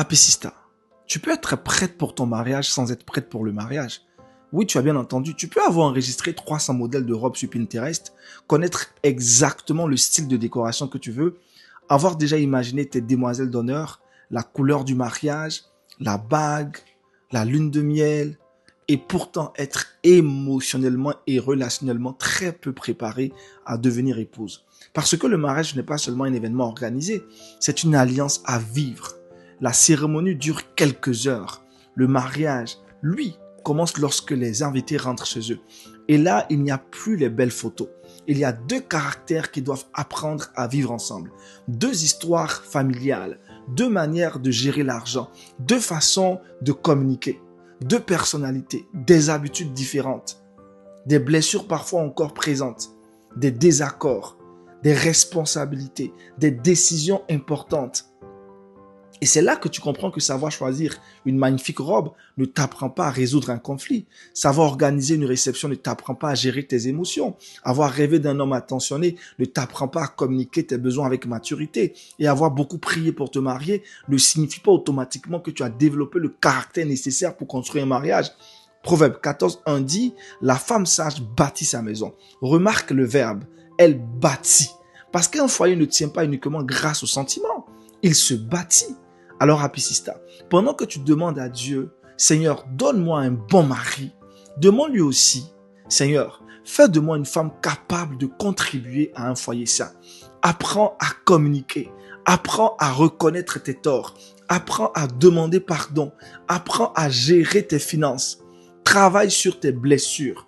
Apicista, tu peux être prête pour ton mariage sans être prête pour le mariage. Oui, tu as bien entendu, tu peux avoir enregistré 300 modèles de robes sur Pinterest, connaître exactement le style de décoration que tu veux, avoir déjà imaginé tes demoiselles d'honneur, la couleur du mariage, la bague, la lune de miel, et pourtant être émotionnellement et relationnellement très peu préparé à devenir épouse. Parce que le mariage n'est pas seulement un événement organisé, c'est une alliance à vivre. La cérémonie dure quelques heures. Le mariage, lui, commence lorsque les invités rentrent chez eux. Et là, il n'y a plus les belles photos. Il y a deux caractères qui doivent apprendre à vivre ensemble. Deux histoires familiales, deux manières de gérer l'argent, deux façons de communiquer, deux personnalités, des habitudes différentes, des blessures parfois encore présentes, des désaccords, des responsabilités, des décisions importantes. Et c'est là que tu comprends que savoir choisir une magnifique robe ne t'apprend pas à résoudre un conflit. Savoir organiser une réception ne t'apprend pas à gérer tes émotions. Avoir rêvé d'un homme attentionné ne t'apprend pas à communiquer tes besoins avec maturité. Et avoir beaucoup prié pour te marier ne signifie pas automatiquement que tu as développé le caractère nécessaire pour construire un mariage. Proverbe 14:1 dit, la femme sage bâtit sa maison. Remarque le verbe, elle bâtit. Parce qu'un foyer ne tient pas uniquement grâce aux sentiments, il se bâtit. Alors, Apicista, pendant que tu demandes à Dieu, Seigneur, donne-moi un bon mari, demande-lui aussi, Seigneur, fais de moi une femme capable de contribuer à un foyer sain. Apprends à communiquer, apprends à reconnaître tes torts, apprends à demander pardon, apprends à gérer tes finances, travaille sur tes blessures,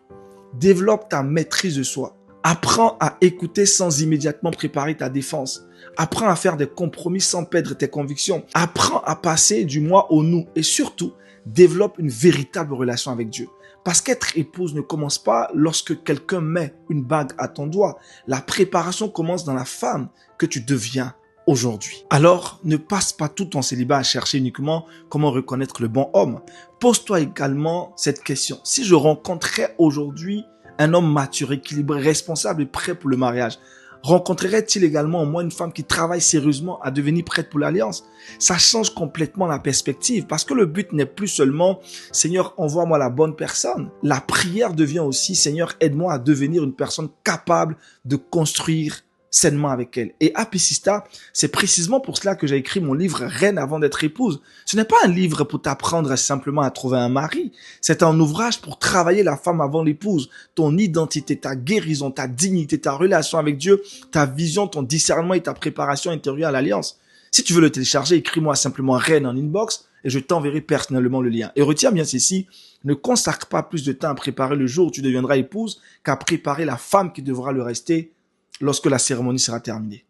développe ta maîtrise de soi. Apprends à écouter sans immédiatement préparer ta défense. Apprends à faire des compromis sans perdre tes convictions. Apprends à passer du moi au nous. Et surtout, développe une véritable relation avec Dieu. Parce qu'être épouse ne commence pas lorsque quelqu'un met une bague à ton doigt. La préparation commence dans la femme que tu deviens aujourd'hui. Alors, ne passe pas tout ton célibat à chercher uniquement comment reconnaître le bon homme. Pose-toi également cette question. Si je rencontrais aujourd'hui un homme mature, équilibré, responsable et prêt pour le mariage, rencontrerait-il également au moins une femme qui travaille sérieusement à devenir prête pour l'alliance? Ça change complètement la perspective parce que le but n'est plus seulement « Seigneur, envoie-moi la bonne personne ». La prière devient aussi « Seigneur, aide-moi à devenir une personne capable de construire sainement avec elle ». Et Apicista, c'est précisément pour cela que j'ai écrit mon livre « Reine avant d'être épouse ». Ce n'est pas un livre pour t'apprendre simplement à trouver un mari. C'est un ouvrage pour travailler la femme avant l'épouse. Ton identité, ta guérison, ta dignité, ta relation avec Dieu, ta vision, ton discernement et ta préparation intérieure à l'alliance. Si tu veux le télécharger, écris-moi simplement Reine en inbox et je t'enverrai personnellement le lien. Et retiens bien ceci, ne consacre pas plus de temps à préparer le jour où tu deviendras épouse qu'à préparer la femme qui devra le rester lorsque la cérémonie sera terminée.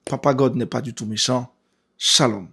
Papa God n'est pas du tout méchant. Shalom.